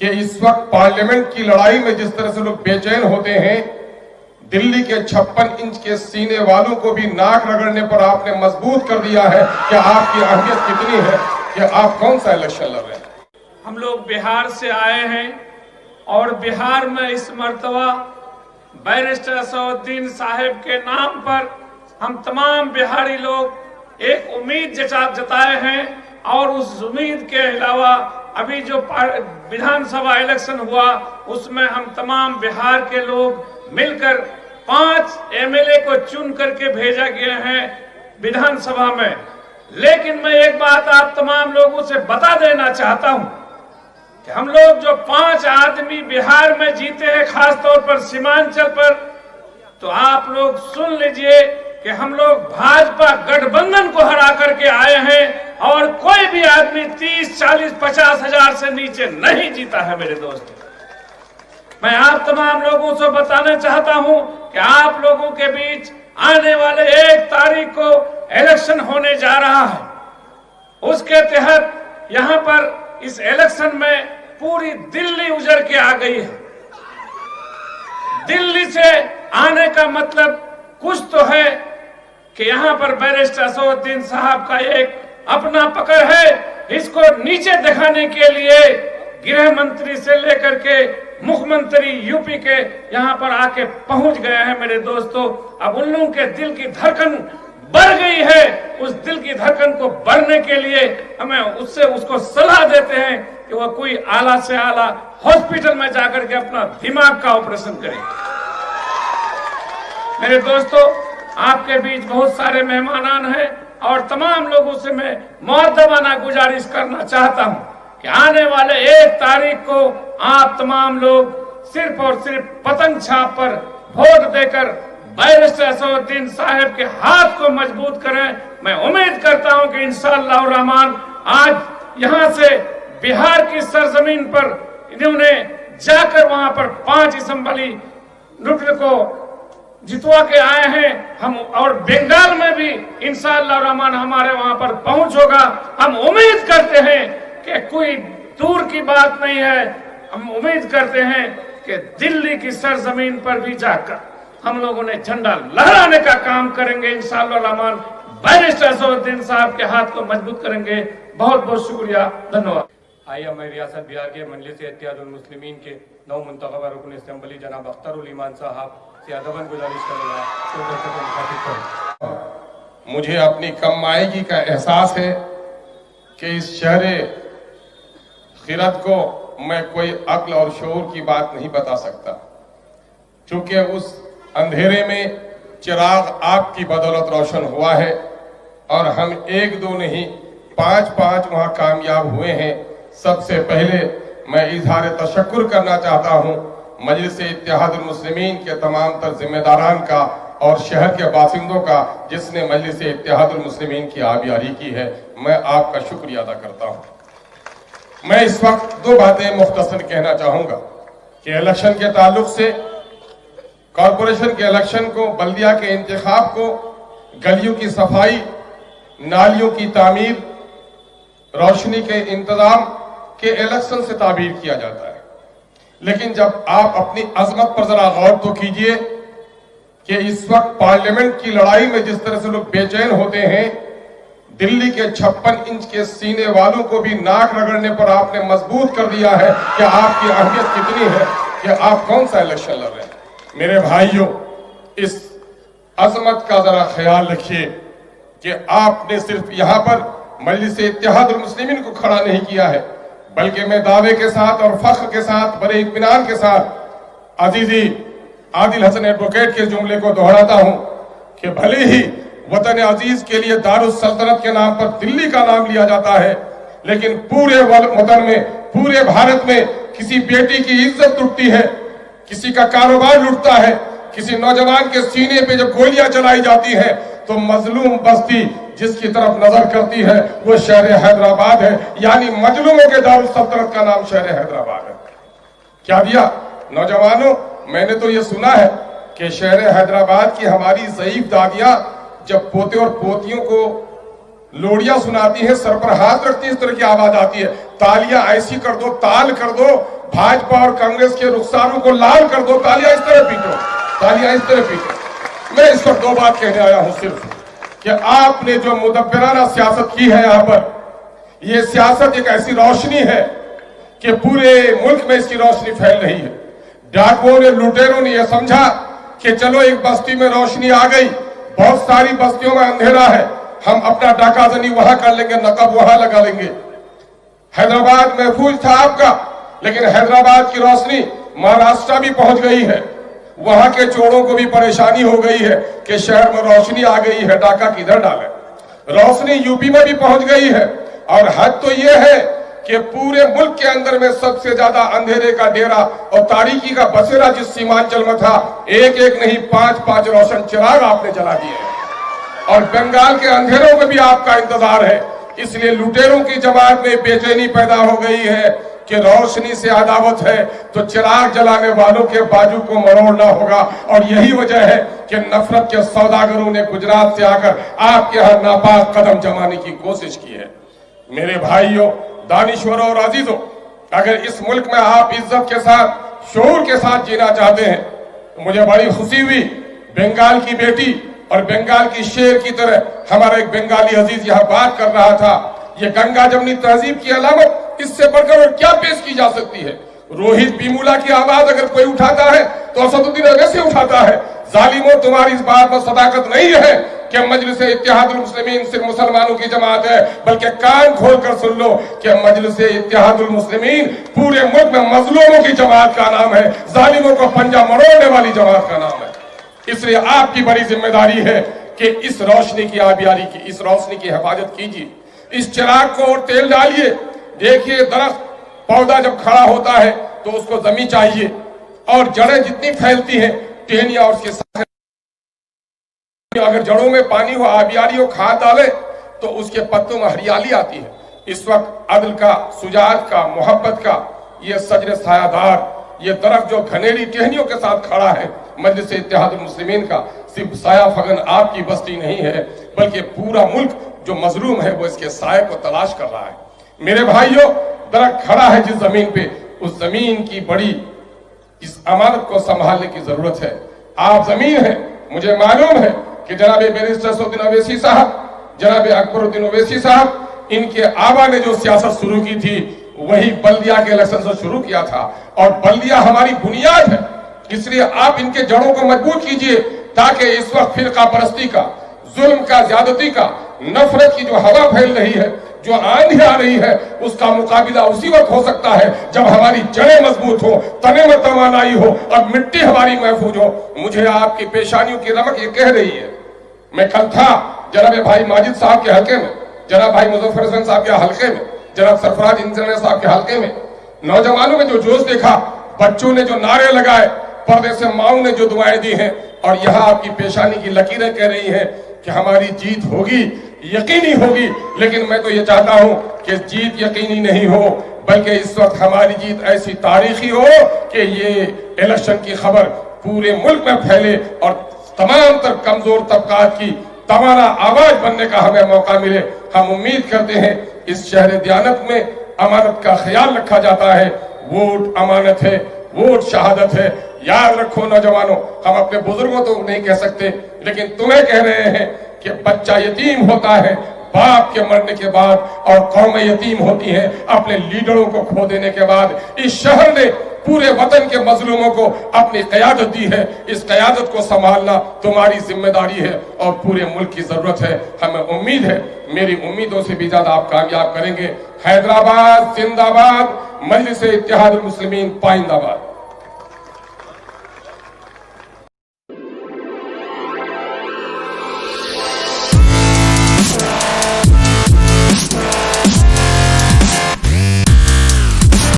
کہ اس وقت پارلیمنٹ کی لڑائی میں جس طرح سے لوگ بے چین ہوتے ہیں، دلی کے 56 انچ کے سینے والوں کو بھی ناک رگڑنے پر آپ نے مضبوط کر دیا ہے کہ آپ کی اہمیت کتنی ہے کہ آپ کون سا الیکشن لڑ رہے ہیں۔ ہم لوگ بہار سے آئے ہیں اور بہار میں اس مرتبہ بیرسٹر اسدالدین صاحب کے نام پر ہم تمام بہاری لوگ ایک امید جتائے ہیں، اور اس امید کے علاوہ ابھی جو ویدھان سبھا الیکشن ہوا اس میں ہم تمام بہار کے لوگ مل کر 5 MLA کو چن کر کے بھیجا گیا ہے ویدھان سبھا میں۔ لیکن میں ایک بات آپ تمام لوگوں سے بتا دینا چاہتا ہوں کہ ہم لوگ جو 5 آدمی بہار میں جیتے ہیں، خاص طور پر سیمانچل پر، تو آپ لوگ سن لیجئے کہ ہم لوگ بھاجپا گٹھ بندھن کو ہرا کر کے آئے ہیں، اور کوئی بھی آدمی 30, 40, 50 ہزار سے نیچے نہیں جیتا ہے میرے دوست۔ میں آپ تمام لوگوں سے بتانا چاہتا ہوں کہ آپ لوگوں کے بیچ آنے والے 1 تاریخ کو الیکشن ہونے جا رہا ہے۔ اس کے تحت یہاں پر اس الیکشن میں پوری دلی اجڑ کے آ گئی ہے۔ دلی سے آنے کا مطلب کچھ تو ہے کہ یہاں پر بیرسٹر اسدالدین صاحب کا ایک اپنا پکڑ ہے۔ اس کو نیچے دکھانے کے لیے گرہ منتری سے لے کر کے مکھ منتری یوپی کے یہاں پر آ کے پہنچ گئے ہیں میرے دوستو۔ اب ان لوگوں کے دل کی دھڑکن بڑھ گئی ہے۔ اس دل کی دھڑکن کو بڑھنے کے لیے ہمیں اس کو صلاح دیتے ہیں کہ وہ کوئی اعلیٰ سے اعلیٰ ہاسپٹل میں جا کر کے اپنا دماغ کا آپریشن کرے۔ میرے دوستو، آپ کے بیچ بہت سارے مہمانان ہیں، اور تمام لوگوں سے میں مؤدبانہ گزارش کرنا چاہتا ہوں کہ آنے والے 1 تاریخ کو آپ تمام لوگ صرف اور صرف پتنگ چھاپ پر ووٹ دے کر بیرسٹر اسدالدین صاحب کے ہاتھ کو مضبوط کریں۔ میں امید کرتا ہوں کہ انشاءاللہ الرحمن آج یہاں سے بہار کی سرزمین پر انہوں نے جا کر وہاں پر 5 اسمبلی نڈر کو جتوا کے آئے ہیں ہم، اور بنگال میں بھی انشاءاللہ الرحمن ہمارے وہاں پر پہنچ ہوگا۔ ہم امید کرتے ہیں کہ کوئی دور کی بات نہیں ہے، ہم امید کرتے ہیں کہ دلی کی سرزمین پر بھی جا کر ہم لوگوں نے جھنڈا لہرانے کا کام کریں گے انشاءاللہ الرحمن، بیرسٹر اسدالدین صاحب کے ہاتھ کو مضبوط کریں گے۔ بہت بہت شکریہ، دھنیواد۔ آئیے میں ریاست بہار کے مجلس اتحاد المسلمین کے نو منتخبہ رکن اسمبلی جناب اختر الایمان صاحب سے ادباً گزارش کروں گا۔ مجھے اپنی کم مائگی کا احساس ہے کہ اس شہر خرد کو میں کوئی عقل اور شعور کی بات نہیں بتا سکتا، چونکہ اس اندھیرے میں چراغ آپ کی بدولت روشن ہوا ہے، اور ہم 1-2 نہیں 5 وہاں کامیاب ہوئے ہیں۔ سب سے پہلے میں اظہار تشکر کرنا چاہتا ہوں مجلس اتحاد المسلمین کے تمام تر ذمہ داران کا اور شہر کے باشندوں کا، جس نے مجلس اتحاد المسلمین کی آبیاری کی ہے۔ میں آپ کا شکریہ ادا کرتا ہوں۔ میں اس وقت 2 باتیں مختصر کہنا چاہوں گا کہ الیکشن کے تعلق سے، کارپوریشن کے الیکشن کو، بلدیہ کے انتخاب کو، گلیوں کی صفائی، نالیوں کی تعمیر، روشنی کے انتظام کے الیکشن سے تعبیر کیا جاتا ہے، لیکن جب آپ اپنی عظمت پر ذرا غور تو کیجئے کہ اس وقت پارلیمنٹ کی لڑائی میں جس طرح سے لوگ بے چین ہوتے ہیں، دلی کے 56 انچ کے سینے والوں کو بھی ناک رگڑنے پر آپ نے مضبوط کر دیا ہے کہ آپ کی اہمیت کتنی ہے کہ آپ کون سا الیکشن لڑ رہے ہیں۔ میرے بھائیوں، اس عظمت کا ذرا خیال رکھیے کہ آپ نے صرف یہاں پر مجلس اتحاد المسلمین کو کھڑا نہیں کیا ہے، بلکہ میں دعوے کے ساتھ اور فخر کے ساتھ، بڑے اطمینان کے ساتھ عزیزی عادل حسن ایڈوکیٹ کے جملے کو دہراتا ہوں کہ بھلے ہی وطن عزیز کے لیے دارالسلطنت کے نام پر دلی کا نام لیا جاتا ہے، لیکن پورے وطن میں، پورے بھارت میں کسی بیٹی کی عزت ٹوٹتی ہے، کسی کا کاروبار لٹتا ہے، کسی نوجوان کے سینے پہ جب گولیاں چلائی جاتی ہیں تو مظلوم بستی جس کی طرف نظر کرتی ہے وہ شہر حیدرآباد ہے، یعنی مظلوموں کے دارالسلطنت کا نام شہر حیدرآباد ہے۔ کیا دیا نوجوانوں؟ میں نے تو یہ سنا ہے کہ شہر حیدرآباد کی ہماری ضعیف دادیاں جب پوتے اور پوتیوں کو لوڑیاں سناتی ہیں، سر پر ہاتھ رکھتی ہیں، اس طرح کی آواز آتی ہے، تالیاں ایسی کر دو، تال کر دو भाजपा और कांग्रेस के रुखसारों को लाल कर दो, तालियां इस तरह पीटो, तालियां इस तरह पीटो। मैं इस पर 2 बात कहने आया हूं सिर्फ कि आपने जो मुदब्बिराना सियासत की है यहां पर, यह सियासत एक ऐसी रोशनी है कि पूरे मुल्क में इसकी रोशनी फैल रही है। डाकुओं ने, लुटेरों ने यह समझा कि चलो एक बस्ती में रोशनी आ गई, बहुत सारी बस्तियों में अंधेरा है, हम अपना डाकाजनी वहां कर लेंगे, नकब वहां लगा लेंगे। हैदराबाद महफूज था आपका, लेकिन हैदराबाद की रोशनी महाराष्ट्र भी पहुंच गई है। वहां के चोरों को भी परेशानी हो गई है कि शहर में रोशनी आ गई है, डाका किधर डालें। रोशनी यूपी में भी पहुंच गई है, और हद तो यह है कि पूरे मुल्क के अंदर में सबसे ज्यादा अंधेरे का डेरा और तारीकी का बसेरा जिस सीमांचल में था, एक एक नहीं 5-5 रोशन चिराग आपने जला दिए हैं। और बंगाल के अंधेरों में भी आपका इंतजार है। इसलिए लुटेरों की जमात में बेचैनी पैदा हो गई है कि रोशनी से अदावत है तो चिराग जलाने वालों के बाजू को मरोड़ना होगा। और यही वजह है कि नफरत के सौदागरों ने गुजरात से आकर आपके यहां नापाक कदम जमाने की कोशिश की है। मेरे भाइयों, दानिश्वरों और अजीजों, अगर इस मुल्क में आप इज्जत के साथ, शऊर के साथ जीना चाहते हैं तो मुझे बड़ी खुशी हुई, बंगाल की बेटी और बंगाल की शेर की तरह हमारा एक बंगाली अजीज यहाँ बात कर रहा था। ये गंगा जमनी तहजीब की अलामत इससे बढ़कर और क्या पेश की जा सकती है। रोहित बीमूला की आवाज अगर कोई उठाता है तो असदुद्दीन ओवैसी उठाता है। जालिमों, तुम्हारी इस बात में सदाकत नहीं है कि मजलिस इत्तेहादुल मुस्लिमीन सिर्फ मुसलमानों की जमात है, बल्कि कान खोलकर सुन लो कि मजलिस इत्तेहादुल मुस्लिमीन पूरे मुल्क में मजलूमों की जमात का नाम है, जालिमों को पंजा मरोड़ने वाली जमात का नाम है। इसलिए आपकी बड़ी जिम्मेदारी है कि इस रोशनी की आबियारी की, इस रोशनी की हिफाजत कीजिए। इस चिराग को और तेल डालिए। देखिए, दरख्त, पौधा जब खड़ा होता है तो उसको जमीन चाहिए, और जड़ें जितनी फैलती हैं, टहनियां और उसके साथ अगर जड़ों में पानी हो, आबियारी हो, खाद डाले तो उसके पत्तों में हरियाली आती है। इस वक्त अदल का, सुजात का, मोहब्बत का ये सजर सायादार, ये दरख्त जो घनेरी टहनियों के साथ खड़ा है, मजलिस इत्तेहादुल मुस्लिमीन का सिर्फ साया फगन आपकी बस्ती नहीं है, बल्कि पूरा मुल्क जो मजलूम है वो इसके साये को तलाश कर रहा है। मेरे भाइयों, दरख्त खड़ा है जिस जमीन पे, उस जमीन की बड़ी इस अमानत को संभालने की जरूरत है। आप जमीन है। मुझे मालूम है कि जनाब बैरिस्टर असदुद्दीन ओवैसी साहब, जनाब अकबरुद्दीन ओवैसी साहब, इनके आबा ने जो सियासत शुरू की थी वही बल्दिया के इलेक्शन से शुरू किया था, और बल्दिया हमारी बुनियाद है। इसलिए आप इनके जड़ों को मजबूत कीजिए ताकि इस वक्त फिरका परस्ती का, जुल्म का, ज्यादती का, नफरत की जो हवा फैल रही है, जो आंधी आ रही है, उसका मुकाबला उसी वक्त हो सकता है जब हमारी जड़ें मजबूत हो, तने में तवानाई हो और मिट्टी हमारी महफूज हो। मुझे आपकी पेशानियों की रमक ये कह रही है। मैं कल था जनाब भाई माजिद साहब के हल्के में, जनाब भाई मुजफ्फर हसन साहब के हल्के में, जनाब सरफराज इंजीनियर साहब के हल्के में। नौजवानों में जो जोश देखा, बच्चों ने जो नारे लगाए, पर्दे से माओ ने जो दुआएं दी हैं, और यहाँ आपकी पेशानी की लकीरें कह रही हैं कि हमारी जीत होगी, यकीनी होगी। लेकिन मैं तो ये चाहता हूं कि जीत यकीनी नहीं हो, बल्कि इस वक्त हमारी जीत ऐसी तारीखी हो कि ये इलेक्शन की खबर पूरे मुल्क में फैले और तमाम तर कमजोर तबकात की तवाना आवाज बनने का हमें मौका मिले। हम उम्मीद करते हैं इस शहर दियानत में अमानत का ख्याल रखा जाता है। वोट अमानत है, वोट शहादत है। याद रखो नौजवानों, हम अपने बुजुर्गों तो नहीं कह सकते, लेकिन तुम्हें कह रहे हैं कि बच्चा यतीम होता है बाप के मरने के बाद, और कौमें यतीम होती हैं अपने लीडरों को खो देने के बाद। इस शहर ने पूरे वतन के मजलूमों को अपनी क़यादत दी है। इस क़यादत को संभालना तुम्हारी जिम्मेदारी है और पूरे मुल्क की जरूरत है। हमें उम्मीद है, मेरी उम्मीदों से भी ज्यादा आप कामयाब करेंगे। हैदराबाद जिंदाबाद, मजलिस इत्तेहादुल मुस्लिमीन पाइंदाबाद।